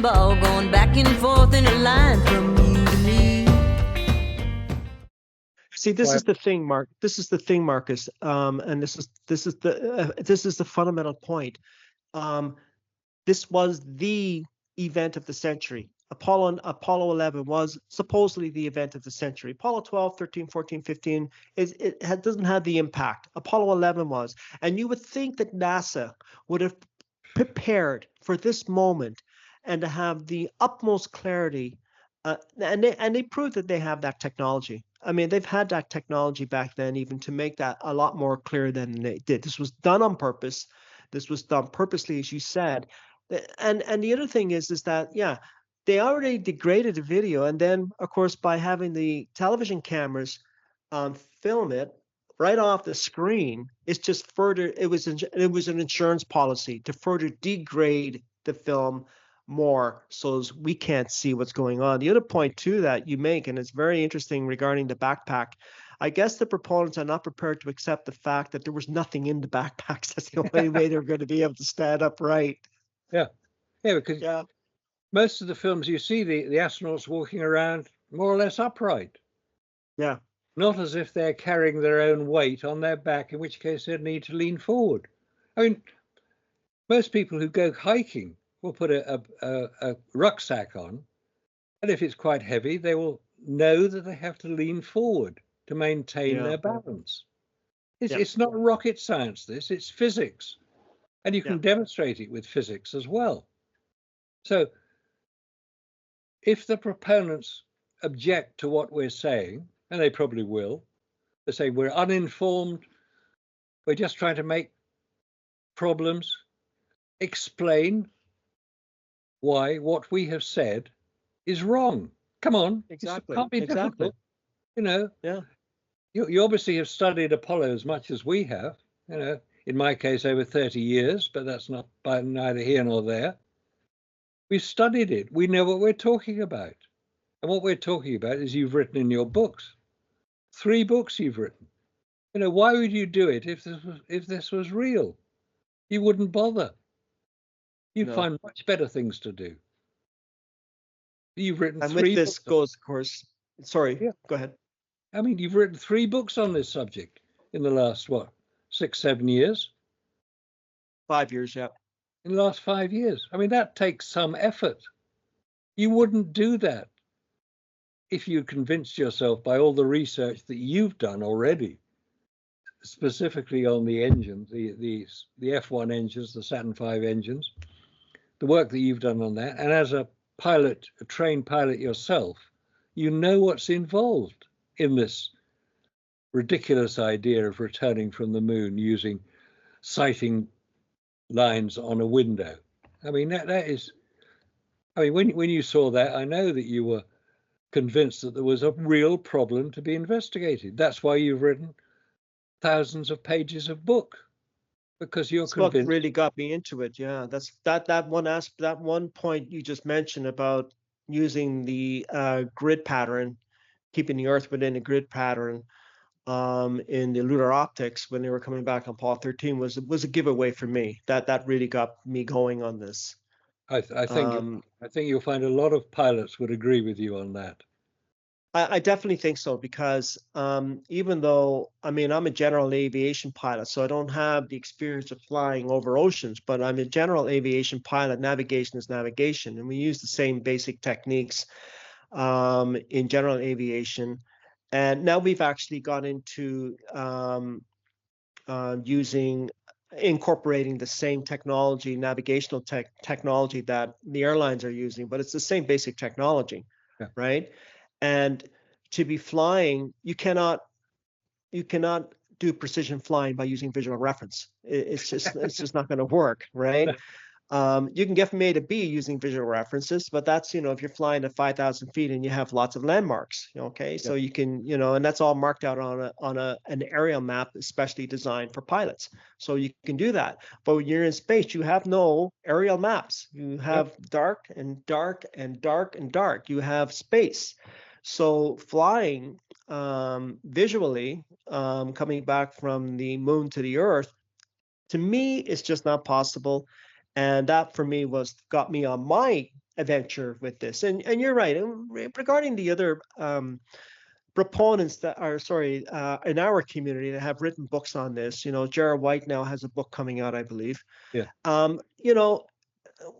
bowling ball going back and forth in a line from you to me. See, this is the thing, Mark. This is the thing, Marcus. And this is the fundamental point. This was the event of the century. Apollo 11 was supposedly the event of the century. Apollo 12, 13, 14, 15 doesn't have the impact. Apollo 11 was. And you would think that NASA would have prepared for this moment and to have the utmost clarity. And they proved that they have that technology. I mean, they've had that technology back then even to make that a lot more clear than they did. This was done on purpose. This was done purposely, as you said. And the other thing is that, yeah, they already degraded the video. And then, of course, by having the television cameras film it right off the screen, it's just further, it was an insurance policy to further degrade the film more so as we can't see what's going on. The other point too that you make, and it's very interesting regarding the backpack, I guess the proponents are not prepared to accept the fact that there was nothing in the backpacks. That's the only way they're going to be able to stand upright. Yeah, because most of the films you see the astronauts walking around more or less upright. Yeah. Not as if they're carrying their own weight on their back, in which case they'd need to lean forward. I mean, most people who go hiking will put a rucksack on, and if it's quite heavy, they will know that they have to lean forward to maintain their balance. It's not rocket science, this, it's physics. And you can demonstrate it with physics as well. So if the proponents object to what we're saying, and they probably will, they say we're uninformed, we're just trying to make problems, explain why what we have said is wrong. Come on, exactly. It can't be difficult. You know, you obviously have studied Apollo as much as we have, you know, in my case over 30 years, but that's not by neither here nor there. We've studied it. We know what we're talking about. And what we're talking about is you've written in your books. 3 books you've written. You know, why would you do it if this was real? You wouldn't bother. You'd find much better things to do. You've written and 3 with this books. Goes, of course. Sorry, go ahead. I mean, you've written 3 books on this subject in the last, 6, 7 years? 5 years, yeah. In the last 5 years. I mean, that takes some effort. You wouldn't do that if you convinced yourself by all the research that you've done already, specifically on the engines, the F1 engines, the Saturn V engines, the work that you've done on that. And as a pilot, a trained pilot yourself, you know what's involved in this ridiculous idea of returning from the moon using sighting lines on a window. I mean, that is, I mean, when you saw that, I know that you were convinced that there was a real problem to be investigated. That's why you've written thousands of pages of book, because you're convinced. What really got me into it. Yeah, that's that one point you just mentioned about using the grid pattern, keeping the Earth within a grid pattern in the lunar optics when they were coming back on Apollo 13 was a giveaway for me. That really got me going on this. I think you'll find a lot of pilots would agree with you on that. I definitely think so, because even though, I mean, I'm a general aviation pilot, so I don't have the experience of flying over oceans, but I'm a general aviation pilot. Navigation is navigation, and we use the same basic techniques in general aviation. And now we've actually got into incorporating the same technology, navigational technology that the airlines are using, but it's the same basic technology, right? And to be flying, you cannot do precision flying by using visual reference. It's just not going to work, right? You can get from A to B using visual references, but that's, you know, if you're flying at 5,000 feet and you have lots of landmarks, okay? So you can, you know, and that's all marked out on an aerial map, especially designed for pilots. So you can do that. But when you're in space, you have no aerial maps. You have dark and dark and dark and dark. You have space. So flying visually, coming back from the moon to the Earth, to me, it's just not possible. And that for me got me on my adventure with this. And you're right. And regarding the other proponents that are, sorry, in our community that have written books on this, Jared White now has a book coming out, I believe. Yeah.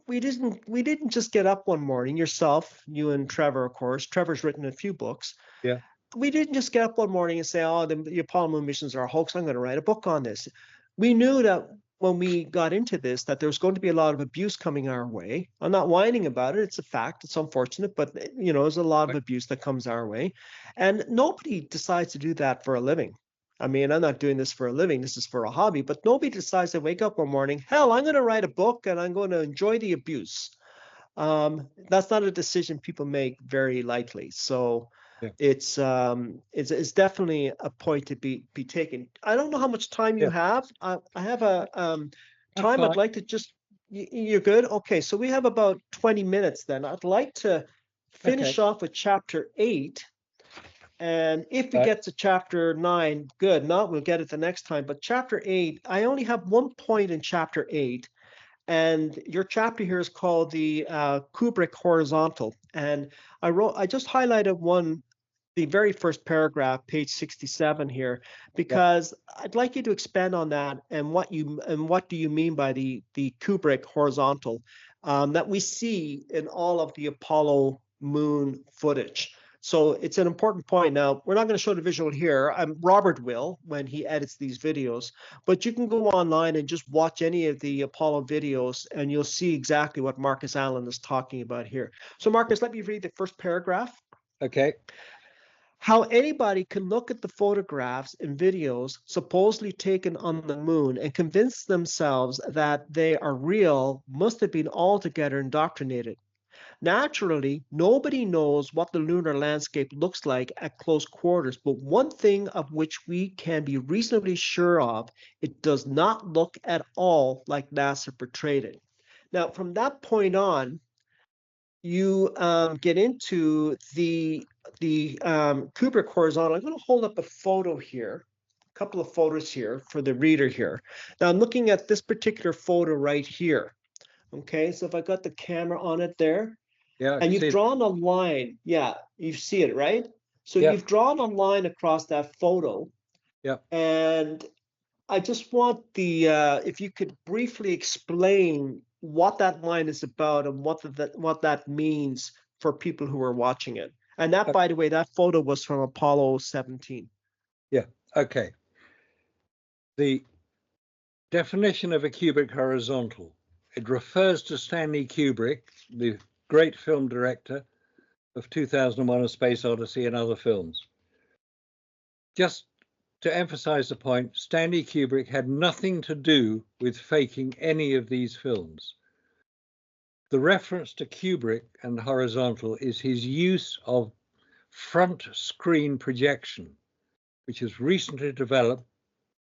We didn't just get up one morning, yourself, you and Trevor, of course. Trevor's written a few books. Yeah. We didn't just get up one morning and say, oh, the Apollo moon missions are a hoax, I'm going to write a book on this. We knew that when we got into this, that there was going to be a lot of abuse coming our way. I'm not whining about it. It's a fact. It's unfortunate, but there's a lot of abuse that comes our way. And nobody decides to do that for a living. I mean, I'm not doing this for a living. This is for a hobby, but nobody decides to wake up one morning, hell, I'm going to write a book and I'm going to enjoy the abuse. That's not a decision people make very lightly. So yeah. It's definitely a point to be taken. I don't know how much time you have. I have a time. I'd like to just, you're good? Okay, so we have about 20 minutes then. I'd like to finish off with chapter 8. And if we get to chapter 9, good. Not, we'll get it the next time. But chapter 8, I only have one point in chapter 8. And your chapter here is called the Kubrick horizontal. And I just highlighted the very first paragraph, page 67 here, because I'd like you to expand on that and what do you mean by the Kubrick horizontal that we see in all of the Apollo moon footage. So it's an important point. Now, we're not going to show the visual here. Robert will when he edits these videos, but you can go online and just watch any of the Apollo videos and you'll see exactly what Marcus Allen is talking about here. So Marcus, let me read the first paragraph. Okay. How anybody can look at the photographs and videos supposedly taken on the moon and convince themselves that they are real must have been altogether indoctrinated. Naturally, nobody knows what the lunar landscape looks like at close quarters, but one thing of which we can be reasonably sure of, it does not look at all like NASA portrayed it. Now, from that point on, you get into the Kubrick horizontal. I'm going to hold up a photo here, a couple of photos here for the reader here. Now, I'm looking at this particular photo right here. Okay, so if I got the camera on it there, and you've drawn a line, you see it, right? So you've drawn a line across that photo. Yeah. And I just want if you could briefly explain what that line is about and what that means for people who are watching it. And that, by the way, that photo was from Apollo 17. Yeah, okay. The definition of a Kubrick horizontal, it refers to Stanley Kubrick, the great film director of 2001: A Space Odyssey and other films. Just to emphasize the point, Stanley Kubrick had nothing to do with faking any of these films. The reference to Kubrick and horizontal is his use of front screen projection, which was recently developed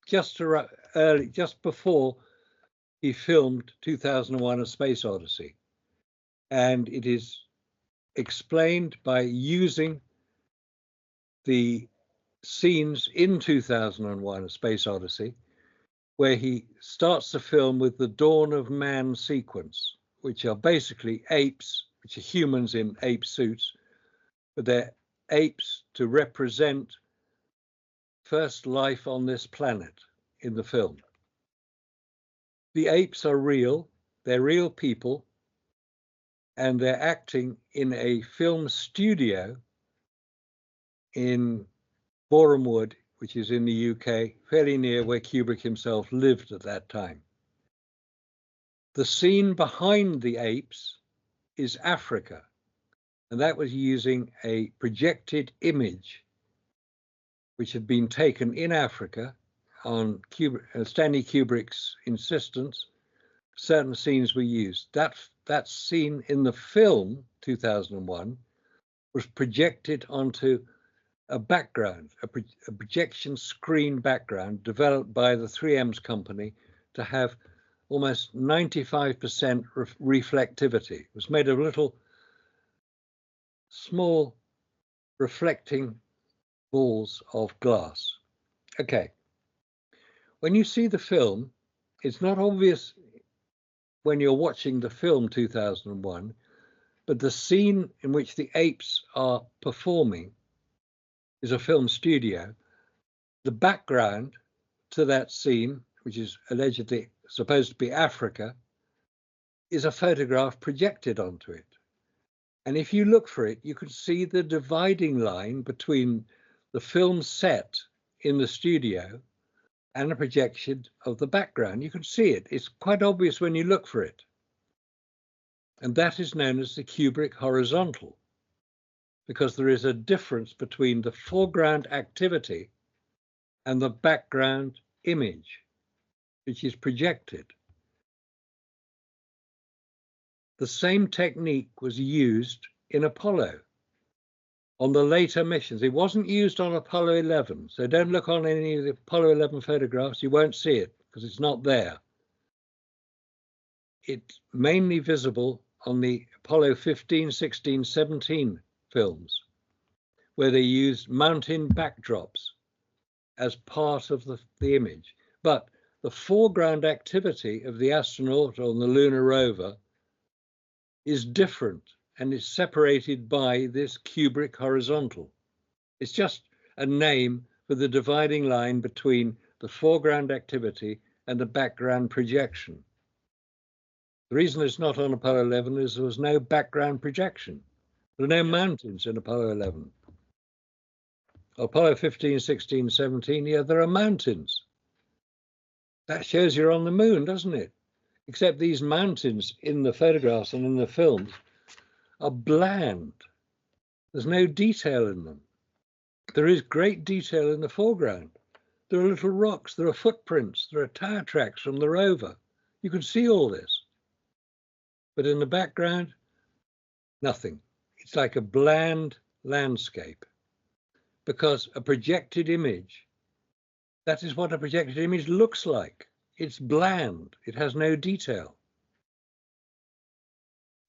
just before he filmed 2001: A Space Odyssey. And it is explained by using the scenes in 2001: A Space Odyssey, where he starts the film with the Dawn of Man sequence, which are basically apes, which are humans in ape suits, but they're apes to represent first life on this planet in the film. The apes are real, they're real people, and they're acting in a film studio in Boreham Wood, which is in the UK, fairly near where Kubrick himself lived at that time. The scene behind the apes is Africa, and that was using a projected image which had been taken in Africa on Stanley Kubrick's insistence. Certain scenes were used. That scene in the film 2001 was projected onto a background, a projection screen background developed by the 3Ms company to have almost 95% reflectivity. It was made of little small reflecting balls of glass. Okay. When you see the film, it's not obvious when you're watching the film 2001 But the scene in which the apes are performing is a film studio. The background to that scene, which is allegedly supposed to be Africa, is a photograph projected onto it. And if you look for it, you can see the dividing line between the film set in the studio and a projection of the background. You can see it. It's quite obvious when you look for it. And that is known as the Kubrick horizontal, because there is a difference between the foreground activity and the background image, which is projected. The same technique was used in Apollo on the later missions. It wasn't used on Apollo 11, so don't look on any of the Apollo 11 photographs. You won't see it because it's not there. It's mainly visible on the Apollo 15, 16, 17 films, where they used mountain backdrops as part of the image. But the foreground activity of the astronaut on the lunar rover is different and is separated by this Kubrick horizontal. It's just a name for the dividing line between the foreground activity and the background projection. The reason it's not on Apollo 11 is there was no background projection. There are no mountains in Apollo 11. Apollo 15, 16, 17, yeah, there are mountains. That shows you're on the moon, doesn't it? Except these mountains in the photographs and in the films are bland. There's no detail in them. There is great detail in the foreground. There are little rocks, there are footprints, there are tire tracks from the rover. You can see all this. But in the background, nothing. It's like a bland landscape, because a projected image, that is what a projected image looks like. It's bland. It has no detail.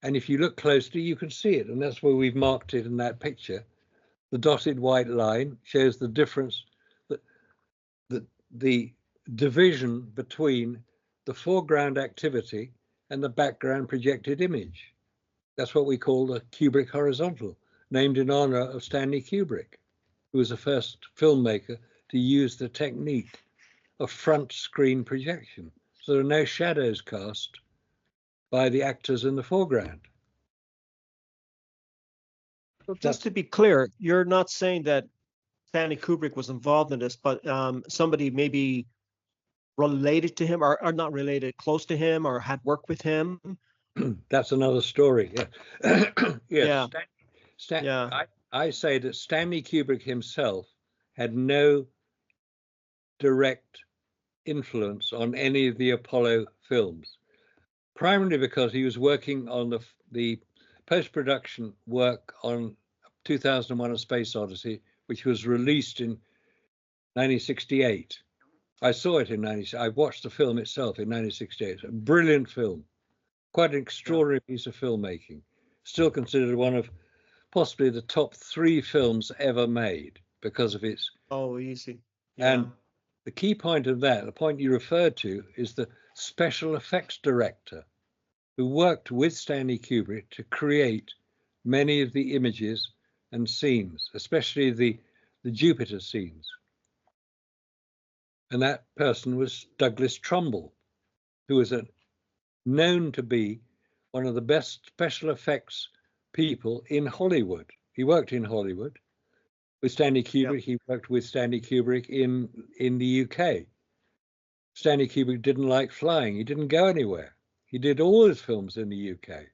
And if you look closely, you can see it. And that's where we've marked it in that picture. The dotted white line shows the difference, the division between the foreground activity and the background projected image. That's what we call the Kubrick horizontal, named in honor of Stanley Kubrick, who was the first filmmaker to use the technique of front screen projection. So there are no shadows cast by the actors in the foreground. So just to be clear, you're not saying that Stanley Kubrick was involved in this, but somebody maybe related to him or not related, close to him or had worked with him? That's another story. Yeah. Yes. Yeah. I say that Stanley Kubrick himself had no direct influence on any of the Apollo films, primarily because he was working on the post-production work on 2001: A Space Odyssey, which was released in 1968. I saw it in 1966. I watched the film itself in 1968. It's a brilliant film, quite an extraordinary piece of filmmaking. Still considered one of possibly the top 3 films ever made because of its. Oh, easy. Yeah. And the key point of that, the point you referred to, is the special effects director who worked with Stanley Kubrick to create many of the images and scenes, especially the Jupiter scenes. And that person was Douglas Trumbull, who was known to be one of the best special effects people in Hollywood. He worked in Hollywood with Stanley Kubrick. Yep. He worked with Stanley Kubrick in the UK. Stanley Kubrick didn't like flying. He didn't go anywhere. He did all his films in the UK.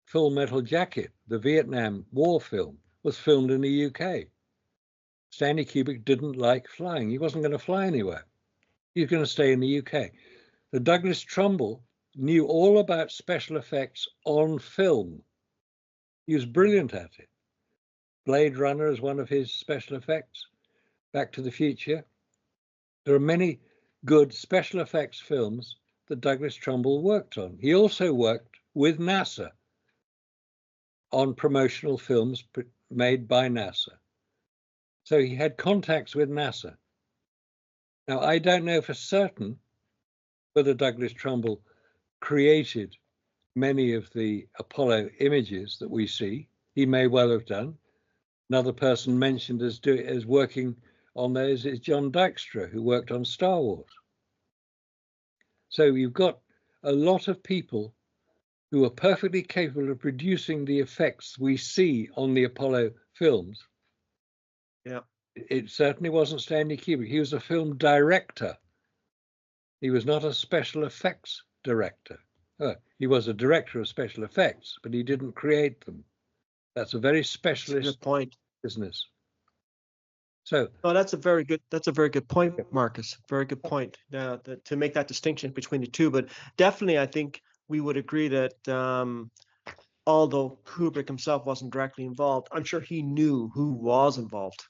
Full Metal Jacket, the Vietnam War film, was filmed in the UK. Stanley Kubrick didn't like flying. He wasn't going to fly anywhere. He was going to stay in the UK. The Douglas Trumbull knew all about special effects on film. He was brilliant at it. Blade Runner is one of his special effects. Back to the Future. There are many good special effects films that Douglas Trumbull worked on. He also worked with NASA on promotional films made by NASA. So he had contacts with NASA. Now, I don't know for certain whether Douglas Trumbull created many of the Apollo images that we see. He may well have done. Another person mentioned as working on those is John Dykstra, who worked on Star Wars. So you've got a lot of people who are perfectly capable of producing the effects we see on the Apollo films. Yeah. It certainly wasn't Stanley Kubrick. He was a film director. He was not a special effects director. He was a director of special effects, but he didn't create them. That's a very specialist Good point. business. So, oh, that's a very good point, Marcus. Very good point. To make that distinction between the two, but definitely, I think we would agree that although Kubrick himself wasn't directly involved, I'm sure he knew who was involved.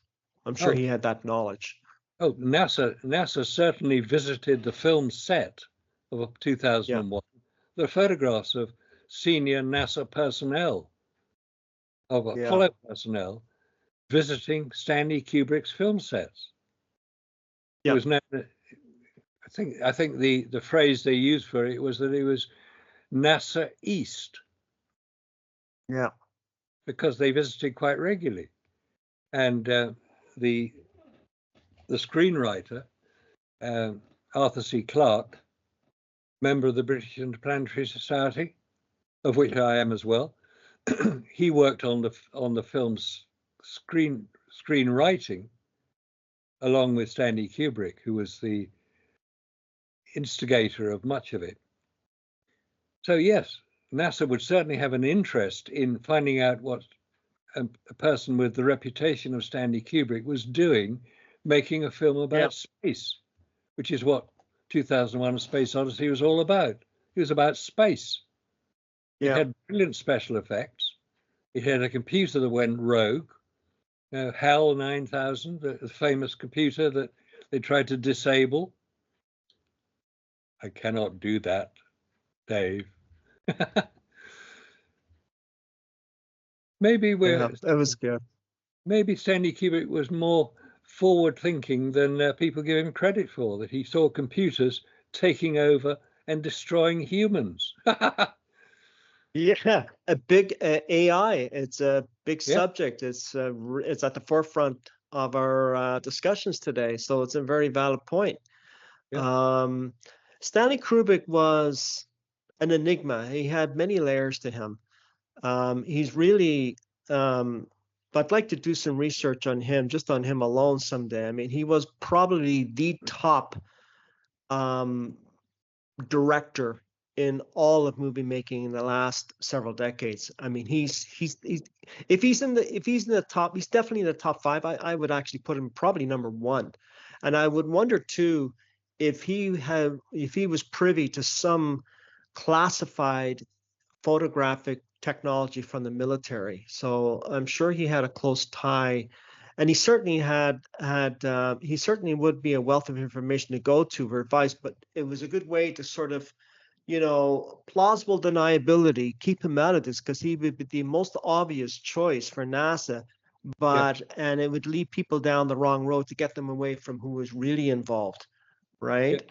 I'm sure he had that knowledge. Oh, NASA certainly visited the film set of 2001. Yeah. There are photographs of senior NASA personnel, of Apollo personnel, visiting Stanley Kubrick's film sets. Yeah. It was now, I think the phrase they used for it was that it was NASA East. Yeah. Because they visited quite regularly. And the screenwriter, Arthur C. Clarke, member of the British Interplanetary Society, of which I am as well, he worked on the film's screenwriting along with Stanley Kubrick, who was the instigator of much of it. So yes, NASA would certainly have an interest in finding out what a person with the reputation of Stanley Kubrick was doing, making a film about space, which is what 2001: A Space Odyssey was all about. It was about space. It had brilliant special effects. It had a computer that went rogue. HAL 9000, the famous computer that they tried to disable. I cannot do that, Dave. Maybe that was good. Maybe Stanley Kubrick was more forward-thinking than people give him credit for. That he saw computers taking over and destroying humans. Yeah, a big AI. It's a big subject. It's at the forefront of our discussions today. So it's a very valid point. Yeah. Stanley Kubrick was an enigma. He had many layers to him. He's really, I'd like to do some research on him, just on him alone someday. I mean, he was probably the top director in all of movie making in the last several decades. I mean, if he's in the top, he's definitely in the top 5. I would actually put him probably number 1. And I would wonder too if he was privy to some classified photographic technology from the military. So I'm sure he had a close tie, and he certainly he certainly would be a wealth of information to go to for advice, but it was a good way to sort of, plausible deniability, keep him out of this, because he would be the most obvious choice for NASA, and it would lead people down the wrong road to get them away from who was really involved, right?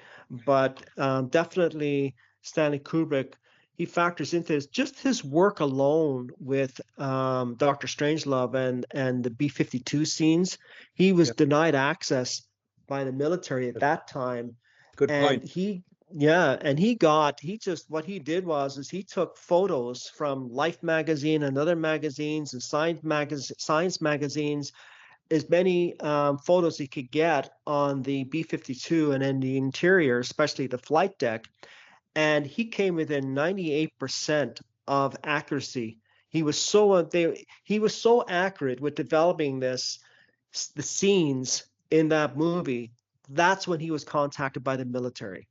But definitely Stanley Kubrick, he factors into this. Just his work alone with Dr. Strangelove and the B-52 scenes. He was denied access by the military at that time. Good point. What he did was he took photos from Life magazine and other magazines and science magazines, as many photos he could get on the B-52 and in the interior, especially the flight deck. And he came within 98% of accuracy. He was so accurate with developing the scenes in that movie. That's when he was contacted by the military.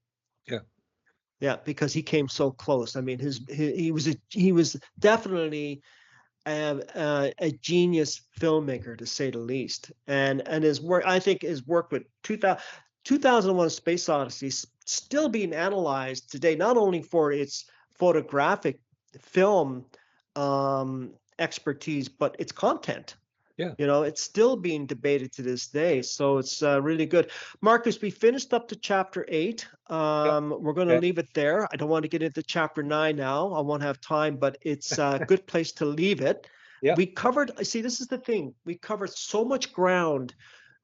Yeah, because he came so close. I mean, he was definitely a genius filmmaker, to say the least. And his work, I think, his work with 2001: A Space Odyssey is still being analyzed today, not only for its photographic film expertise, but its content. Yeah. You know, it's still being debated to this day. So it's really good. Marcus, we finished up to chapter 8. We're going to leave it there. I don't want to get into chapter 9 now. I won't have time, but it's a good place to leave it. Yeah. We covered, see, this is the thing. We covered so much ground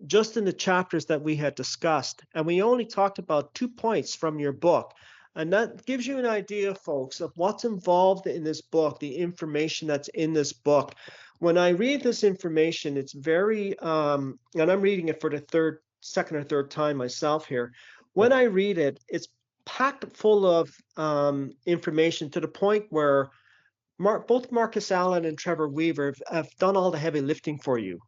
just in the chapters that we had discussed. And we only talked about 2 points from your book. And that gives you an idea, folks, of what's involved in this book, the information that's in this book. When I read this information, it's very, and I'm reading it for the second or third time myself here. When I read it, it's packed full of information to the point where both Marcus Allen and Trevor Weaver have done all the heavy lifting for you.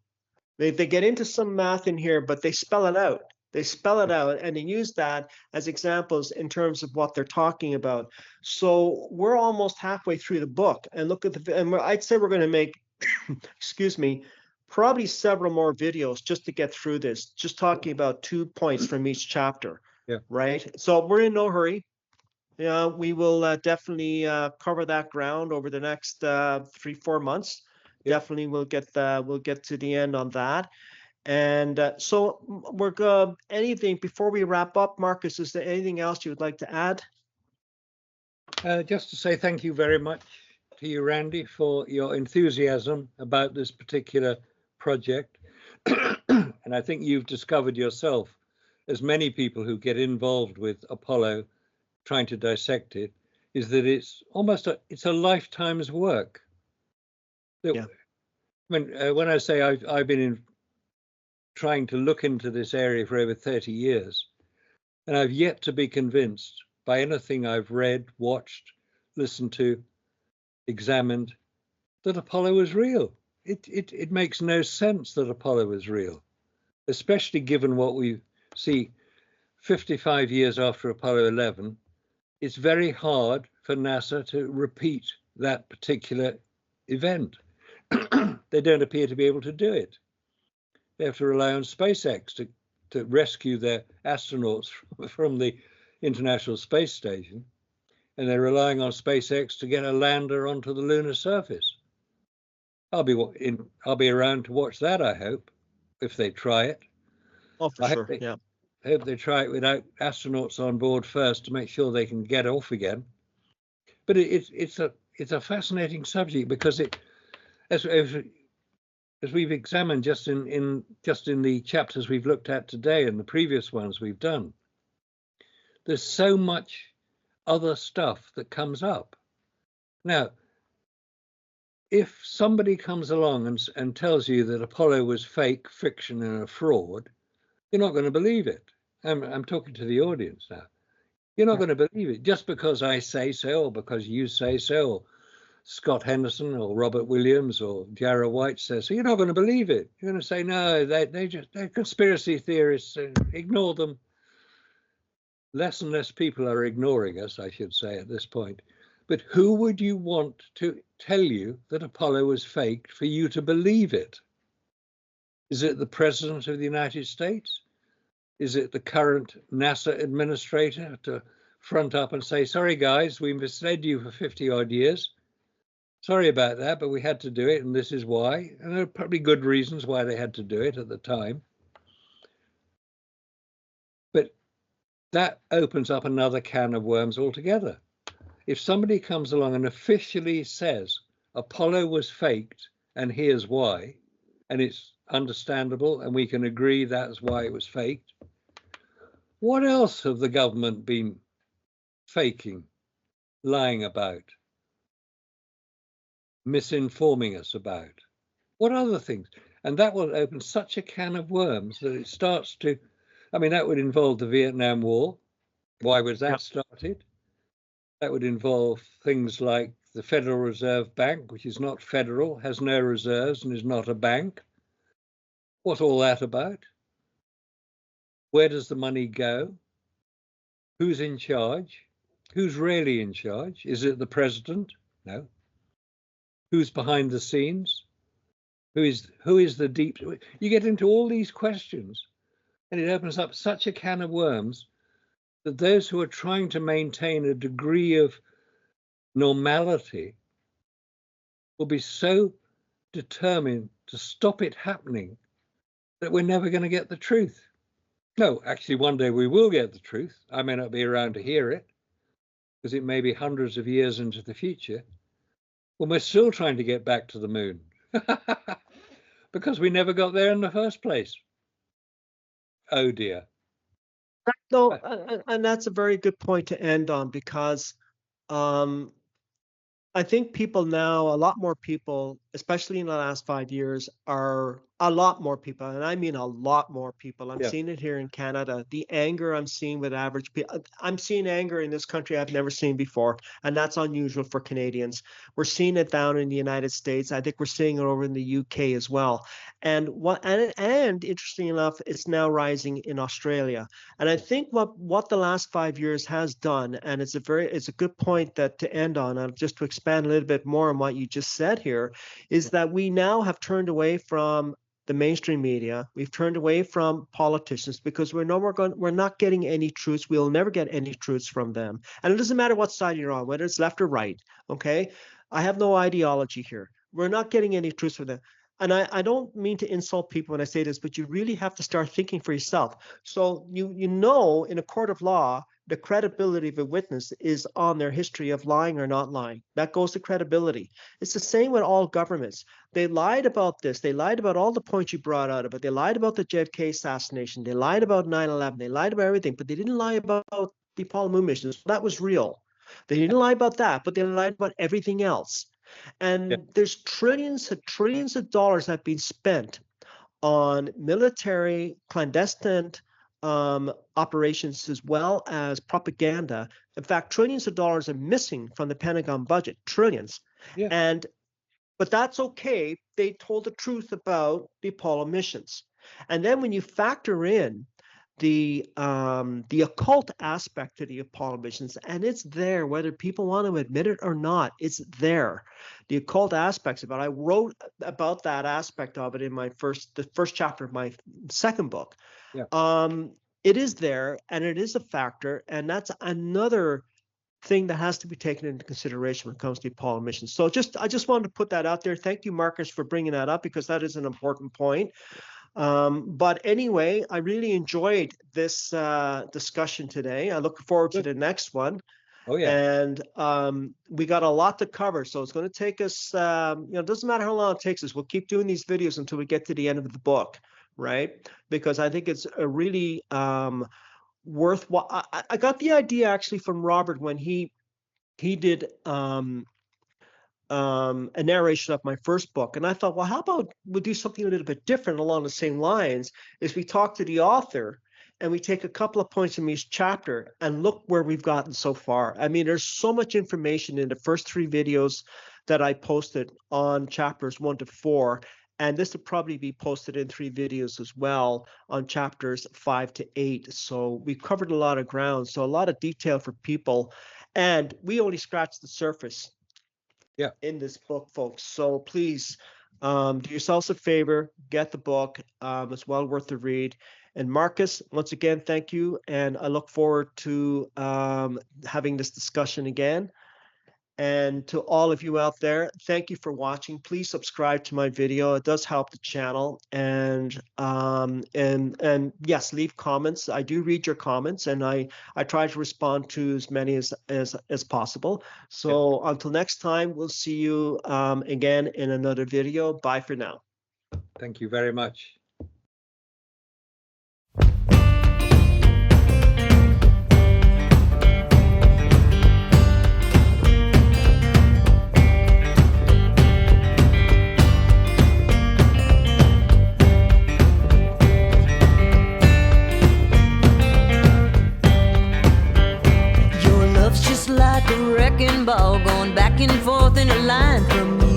They get into some math in here, but they spell it out. They spell it out, and they use that as examples in terms of what they're talking about. So we're almost halfway through the book, and look at and I'd say we're going to make, excuse me, probably several more videos just to get through this, just talking about 2 points from each chapter. Yeah. Right. So we're in no hurry. Yeah, we will definitely cover that ground over the next 3-4 months. Yeah. Definitely we'll get to the end on that. And so we're anything before we wrap up, Marcus, is there anything else you would like to add? Just to say thank you very much to you, Randy, for your enthusiasm about this particular project. And I think you've discovered yourself, as many people who get involved with Apollo trying to dissect it, is that it's almost it's a lifetime's work. Yeah. When I say I've been trying to look into this area for over 30 years, and I've yet to be convinced by anything I've read, watched, listened to, examined, that Apollo was real. It makes no sense that Apollo was real, especially given what we see 55 years after Apollo 11. It's very hard for NASA to repeat that particular event. They don't appear to be able to do it. They have to rely on SpaceX to rescue their astronauts from the International Space Station, and they're relying on SpaceX to get a lander onto the lunar surface. I'll be around to watch that, I hope, if they try it. Oh, for sure. Yeah. I hope they try it without astronauts on board first to make sure they can get off again. But it's a fascinating subject because as we've examined just in the chapters we've looked at today and the previous ones we've done, there's so much other stuff that comes up. Now, if somebody comes along and tells you that Apollo was fake, fiction, and a fraud, you're not going to believe it. I'm talking to the audience now. You're not going to believe it just because I say so, or because you say so, or Scott Henderson, or Robert Williams, or Jarrah White says so. You're not going to believe it. You're going to say, no, they're conspiracy theorists. Ignore them. Less and less people are ignoring us, I should say, at this point. But who would you want to tell you that Apollo was faked for you to believe it? Is it the President of the United States? Is it the current NASA administrator to front up and say, sorry, guys, we misled you for 50 odd years. Sorry about that, but we had to do it, and this is why. And there are probably good reasons why they had to do it at the time. But that opens up another can of worms altogether. If somebody comes along and officially says Apollo was faked, and here's why, and it's understandable, and we can agree that's why it was faked, what else have the government been faking, lying about, misinforming us about? What other things? And that will open such a can of worms that it starts to, I mean, that would involve the Vietnam War. Why was that started? That would involve things like the Federal Reserve Bank, which is not federal, has no reserves, and is not a bank. What's all that about? Where does the money go? Who's in charge? Who's really in charge? Is it the president? No. Who's behind the scenes? Who is the deep? You get into all these questions, and it opens up such a can of worms that those who are trying to maintain a degree of normality will be so determined to stop it happening, that we're never going to get the truth. No, actually, one day we will get the truth. I may not be around to hear it, because it may be hundreds of years into the future, when we're still trying to get back to the moon, because we never got there in the first place. Oh dear. No, and that's a very good point to end on, because I think people now, a lot more people, especially in the last 5 years, are a lot more people, and I mean a lot more people. I'm seeing it here in Canada. The anger I'm seeing with average people, I'm seeing anger in this country I've never seen before, and that's unusual for Canadians. We're seeing it down in the United States. I think we're seeing it over in the UK as well. And interesting enough, it's now rising in Australia. And I think what the last 5 years has done, and it's a good point that to end on, and just to expand a little bit more on what you just said here, is that we now have turned away from the mainstream media. We've turned away from politicians because we're not getting any truths. We'll never get any truths from them. And it doesn't matter what side you're on, whether it's left or right. Okay, I have no ideology here. We're not getting any truths from them. And I don't mean to insult people when I say this, but you really have to start thinking for yourself. So you know, in a court of law, the credibility of a witness is on their history of lying or not lying. That goes to credibility. It's the same with all governments. They lied about this. They lied about all the points you brought out of it. They lied about the JFK assassination. They lied about 9/11. They lied about everything, but they didn't lie about the Apollo moon missions. That was real. They didn't lie about that, but they lied about everything else. And there's trillions of dollars that have been spent on military clandestine operations as well as propaganda. In fact, trillions of dollars are missing from the Pentagon budget, trillions. But that's okay. They told the truth about the Apollo missions. And then when you factor in the occult aspect to the Apollo missions, and it's there, whether people want to admit it or not, it's there. The occult aspects of it. I wrote about that aspect of it in the first chapter of my second book. It is there, and it is a factor, and that's another thing that has to be taken into consideration when it comes to Apollo missions. So I just wanted to put that out there. Thank you, Marcus, for bringing that up, because that is an important point. But anyway, I really enjoyed this discussion today. I look forward to the next one. Oh yeah. And we got a lot to cover, so it's going to take us. It doesn't matter how long it takes us. We'll keep doing these videos until we get to the end of the book, right? Because I think it's a really worthwhile. I got the idea actually from Robert when he did a narration of my first book, and I thought, well, how about we'll do something a little bit different along the same lines? Is we talk to the author and we take a couple of points from each chapter and look where we've gotten so far. I mean, there's so much information in the first 3 videos that I posted on chapters 1 to 4, and this will probably be posted in 3 videos as well on chapters 5 to 8. So we've covered a lot of ground, so a lot of detail for people, and we only scratched the surface in this book, folks. So please do yourselves a favor, get the book. It's well worth the read. And Marcus, once again, thank you. And I look forward to having this discussion again. And to all of you out there, thank you for watching. Please subscribe to my video. It does help the channel. And yes, leave comments. I do read your comments, and I try to respond to as many as possible. So until next time, we'll see you again in another video. Bye for now. Thank you very much. Like a wrecking ball going back and forth in a line from you.